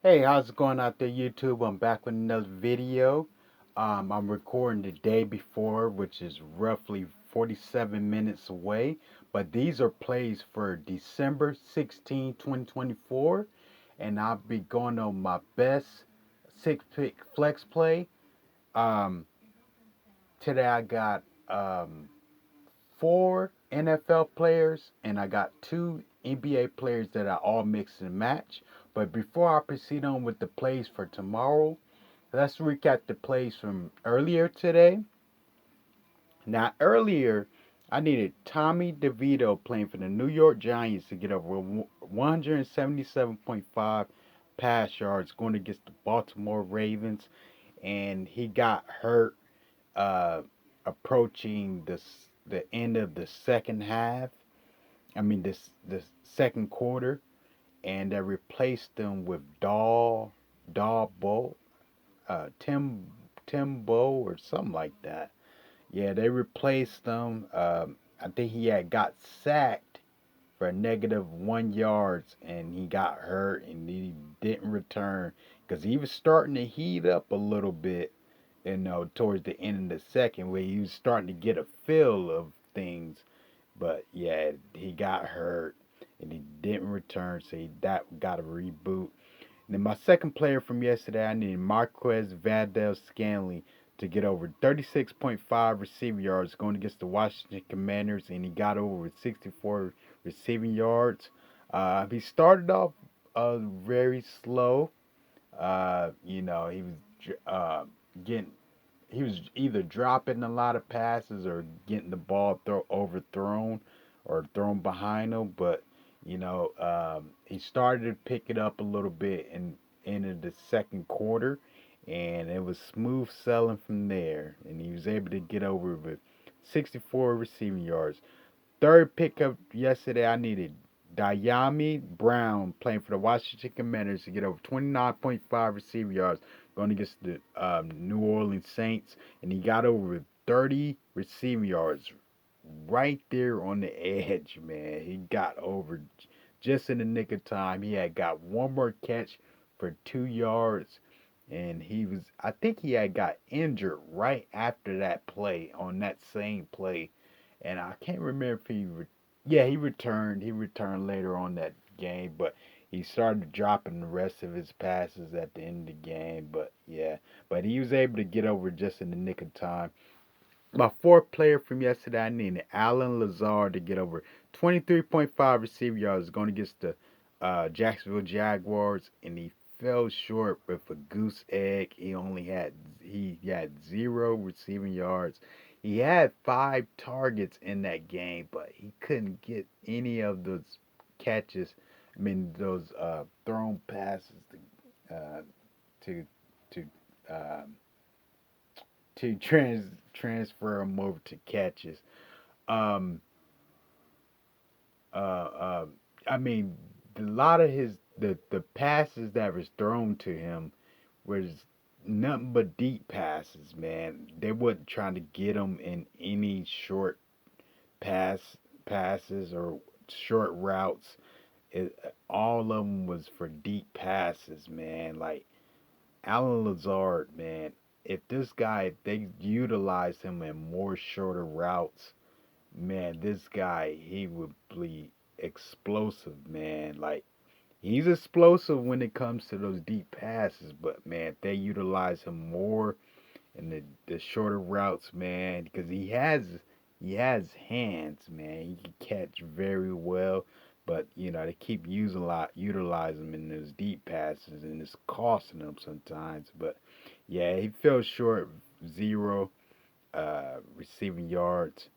Hey, how's it going out there, YouTube? I'm back with another video. I'm recording the day before, which is roughly 47 minutes away. But these are plays for December 16, 2024. And I'll be going on my best six pick flex play. Um, Today I got four NFL players and I got two NBA players that I all mix and match. But before I proceed on with the plays for tomorrow, let's recap the plays from earlier today. Now, earlier, I needed Tommy DeVito playing for the New York Giants to get over 177.5 pass yards going against the Baltimore Ravens, and he got hurt uh, approaching the end of the second half. I mean, the second quarter, and they replaced him with Daw Tim Timbo or something like that. Yeah, they replaced him. I think he had got sacked for -1 yards, and he got hurt, and he didn't return because he was starting to heat up a little bit. Towards the end of the second, where he was starting to get a feel of things. But yeah, he got hurt, and he didn't return, so that got a reboot. And then my second player from yesterday, I needed Marquez Valdez Scanlon to get over 36.5 receiving yards going against the Washington Commanders, and he got over with 64 receiving yards. He started off very slow. He was getting, he was either dropping a lot of passes or getting the ball overthrown or thrown behind him. But he started to pick it up a little bit in into the second quarter, and it was smooth selling from there. And he was able to get over with 64 receiving yards. Third pickup yesterday, I needed Diami Brown playing for the Washington Commanders to get over 29.5 receiving yards going against the New Orleans Saints, and he got over 30 receiving yards right there on the edge, man. He got over just in the nick of time. He had got one more catch for 2 yards, and I think he had got injured right after that play on that same play, and I can't remember if yeah, he returned. He returned later on that game, but he started dropping the rest of his passes at the end of the game. But yeah, but he was able to get over just in the nick of time. My fourth player from yesterday, I needed Alan Lazard to get over 23.5 receiving yards going against the Jacksonville Jaguars, and he fell short with a goose egg. He had zero receiving yards. He had 5 targets in that game, but he couldn't get any of those catches. I mean, those thrown passes uh, to to um, transfer him over to catches. Um, uh, uh, I mean, a lot of the passes that was thrown to him was nothing but deep passes. Man, they wasn't trying to get him in any short pass passes or short routes. All of them was for deep passes, man. Like Alan Lazard, man, if they utilize him in more shorter routes, man, this guy he would be explosive, man. Like he's explosive when it comes to those deep passes, but man, if they utilize him more in the shorter routes, man, because he has hands, man. He can catch very well, but they keep utilizing him in those deep passes, and it's costing them sometimes. But yeah, he fell short, zero receiving yards.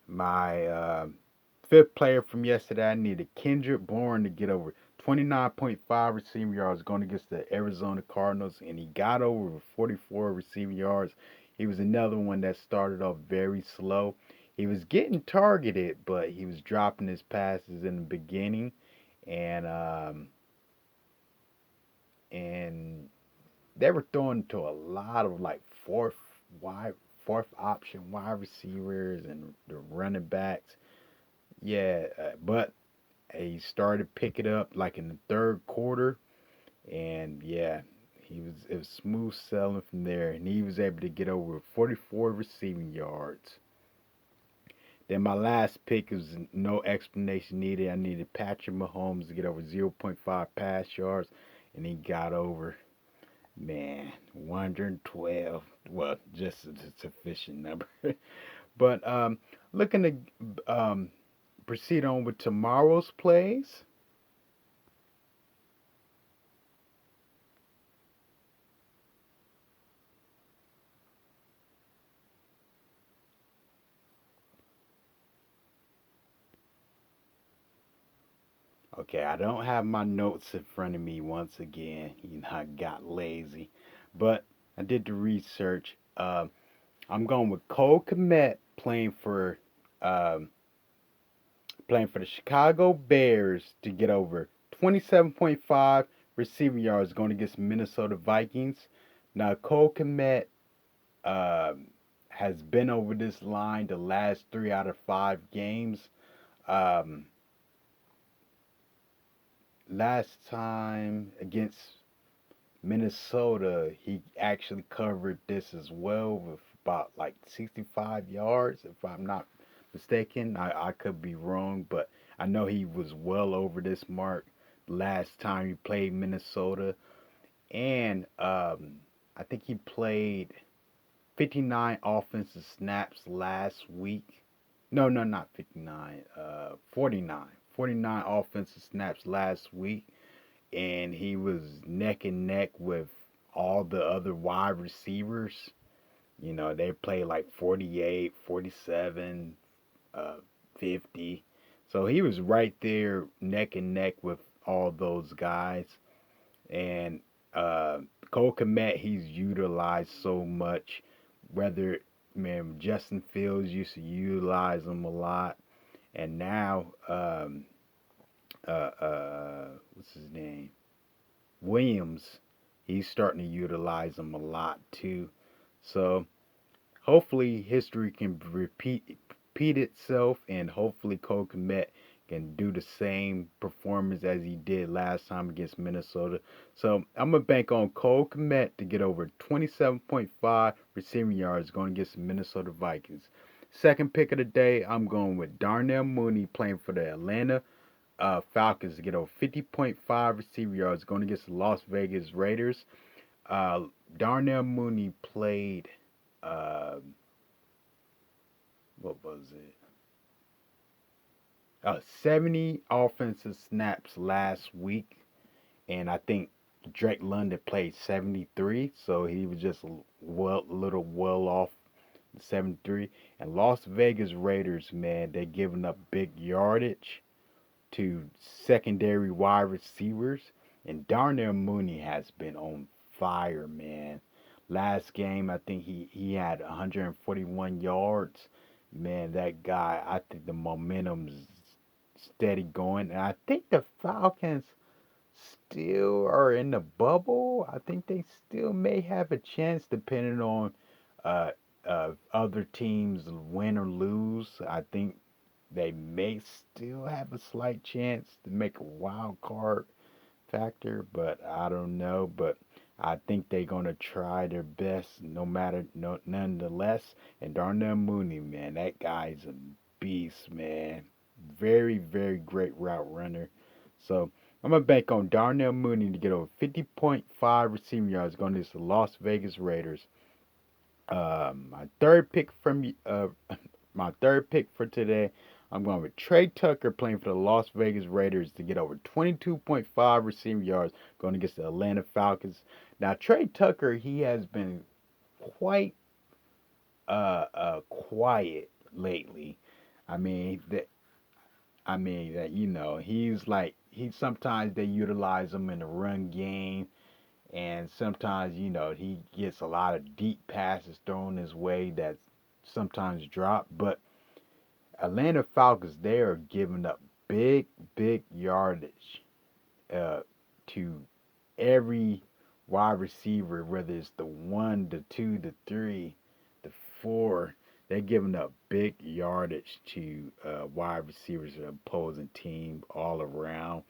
My fifth player from yesterday, I needed Kendrick Bourne to get over 29.5 receiving yards going against the Arizona Cardinals, and he got over with 44 receiving yards. He was another one that started off very slow. He was getting targeted, but he was dropping his passes in the beginning, and and they were throwing to a lot of like wide, fourth option wide receivers and the running backs. Yeah, but He started picking up like in the third quarter, and yeah, it was smooth selling from there, and he was able to get over 44 receiving yards. Then my last pick was no explanation needed. I needed Patrick Mahomes to get over zero point 0.5 pass yards, and he got over, man, 112. Well, just a sufficient number. But looking to proceed on with tomorrow's plays. Okay, I don't have my notes in front of me once again. I got lazy, but I did the research. I'm going with Cole Kmet um, playing for the Chicago Bears to get over 27.5 receiving yards going against Minnesota Vikings. Now Cole Kmet um, has been over this line the last 3 out of 5 games. Um, Last time against Minnesota, he actually covered this as well with about like 65 yards, if I'm not mistaken. I could be wrong, but I know he was well over this mark last time he played Minnesota. And I think he played 59 offensive snaps last week. No, no, not 59. 49. 49 offensive snaps last week. And he was neck and neck with all the other wide receivers. They play like 48, 47, uh, 50. So he was right there neck and neck with all those guys. And uh, Cole Kmet, he's utilized so much. Whether, man, Justin Fields used to utilize him a lot. And now, what's his name? Williams, he's starting to utilize them a lot too. So hopefully history can repeat itself, and hopefully Cole Kmet can do the same performance as he did last time against Minnesota. So I'm gonna bank on Cole Kmet to get over 27.5 receiving yards going against the Minnesota Vikings. Second pick of the day, I'm going with Darnell Mooney playing for the Atlanta Falcons to get over 50.5 receiver yards going against the Las Vegas Raiders. Uh, Darnell Mooney played, uh, what was it? 70 offensive snaps last week, and I think Drake London played 73, so he was just a little well off 73. And Las Vegas Raiders, man, they're giving up big yardage to secondary wide receivers. And Darnell Mooney has been on fire, man. Last game, I think he had 141 yards. Man, that guy, I think the momentum's steady going. And I think the Falcons still are in the bubble. I think they still may have a chance depending on uh, other teams win or lose. I think they may still have a slight chance to make a wild card factor, but I don't know. But I think they're gonna try their best, no matter no nonetheless. And Darnell Mooney, man, that guy's a beast, man. Very, very great route runner. So I'm gonna bank on Darnell Mooney to get over 50.5 receiving yards going to the Las Vegas Raiders. My third pick from my third pick for today, I'm going with Trey Tucker playing for the Las Vegas Raiders to get over 22.5 receiving yards going against the Atlanta Falcons. Now Trey Tucker, he has been quite quiet lately. I mean that he's like he sometimes they utilize him in the run game, and sometimes he gets a lot of deep passes thrown his way that sometimes drop. But Atlanta Falcons, they are giving up big yardage uh, to every wide receiver, whether it's the one, the two, the three, the four. they're giving up big yardage to wide receivers of the opposing team all around.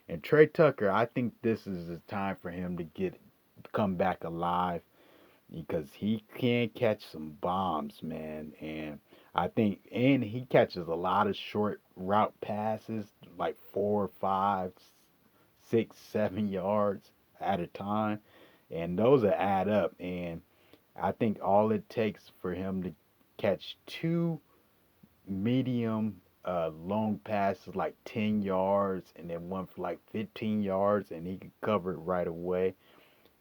And Trey Tucker, I think this is the time for him to come back alive because he can catch some bombs, man. And I think, and he catches a lot of short route passes, like 4, 5, 6, 7 yards at a time, and those will add up. And I think all it takes for him to catch two medium long passes like 10 yards and then one for like 15 yards and he can cover it right away.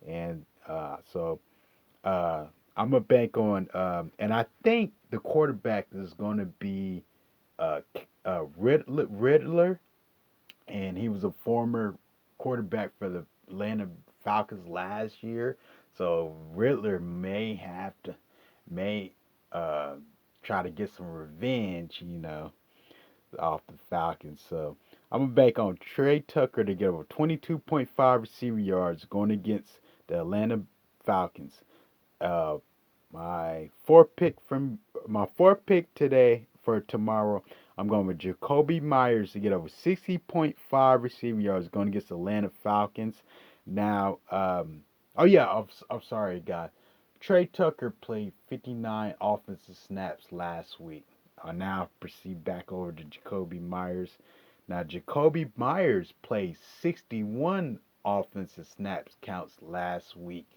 And so uh, I'm a bank on, and I think the quarterback is going to be Riddler, and he was a former quarterback for the Atlanta Falcons last year. So Riddler may uh, try to get some revenge, off the Falcons. So I'm gonna bank on Trey Tucker to get over 22.5 receiving yards going against the Atlanta Falcons. Uh, my fourth pick today for tomorrow, I'm going with Jacoby Myers to get over 60.5 receiving yards going against the Atlanta Falcons. Now, oh yeah, I'm sorry, guys. Trey Tucker played 59 offensive snaps last week. I now proceed back over to Jacoby Myers. Now, Jacoby Myers played 61 offensive snaps counts last week.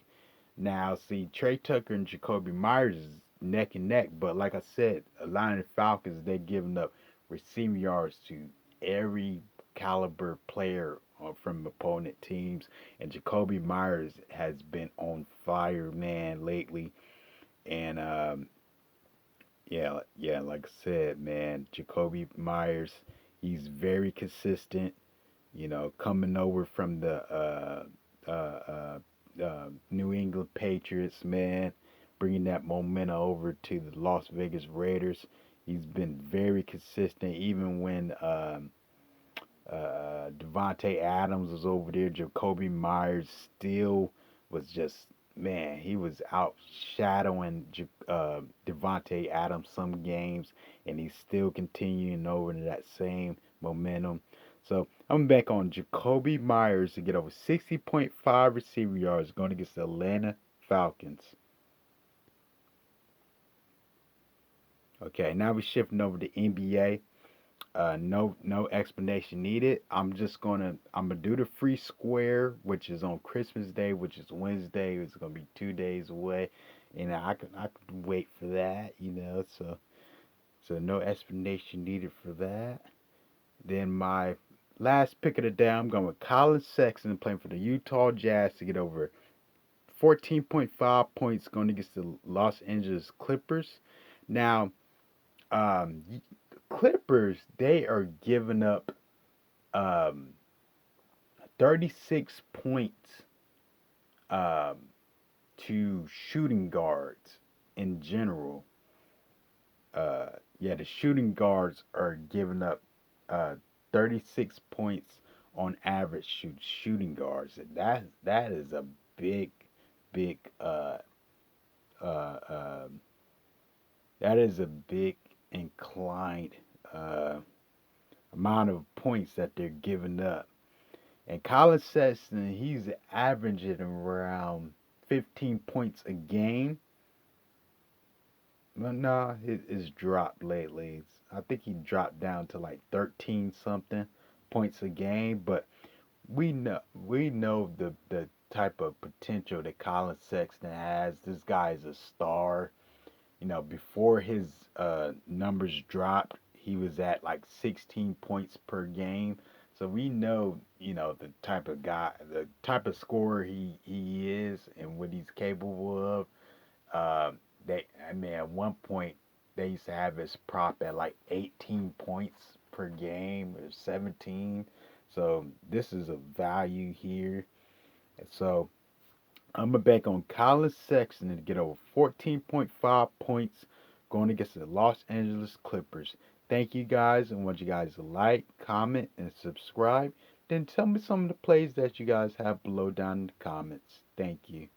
Now, see, Trey Tucker and Jacoby Myers is neck and neck, but like I said, Atlanta Falcons, they're giving up receiving yards to every caliber player from opponent teams, and Jacoby Myers has been on fire, man, lately. And yeah, like I said, man, Jacoby Myers, he's very consistent. Coming over from the New England Patriots, man, bringing that momentum over to the Las Vegas Raiders. He's been very consistent, even when Devontae Adams was over there. Jacoby Myers still was just, man, he was outshadowing Devontae Adams some games, and he's still continuing over to that same momentum. So I'm back on Jacoby Myers to get over 60.5 receiver yards going against the Atlanta Falcons. Okay, now we're shifting over to NBA. No explanation needed. I'm gonna do the free square, which is on Christmas Day, which is Wednesday. It's gonna be 2 days away, and I can wait for that, So no explanation needed for that. Then my last pick of the day, I'm going with Colin Sexton playing for the Utah Jazz to get over 14.5 points going against the Los Angeles Clippers. Now, um, Clippers, they are giving up um, 36 points um, to shooting guards in general. Yeah, the shooting guards are giving up uh, 36 points on average shooting guards. That is a big, big uh, um that is a big inclined uh, amount of points that they're giving up. And Colin Sexton, he's averaging around 15 points a game. Well, no, it's dropped lately. I think he dropped down to like 13 something points a game. But we know the type of potential that Colin Sexton has. This guy is a star. Before his numbers dropped, he was at like 16 points per game. So we know, the type of guy, the type of scorer he is, and what he's capable of. I mean, at one point they used to have his prop at like 18 points per game or 17. So this is a value here. And so I'm gonna bank on Colin Sexton to get over 14.5 points going against the Los Angeles Clippers. Thank you guys, and want you guys to like, comment, and subscribe. Then tell me some of the plays that you guys have below down in the comments. Thank you.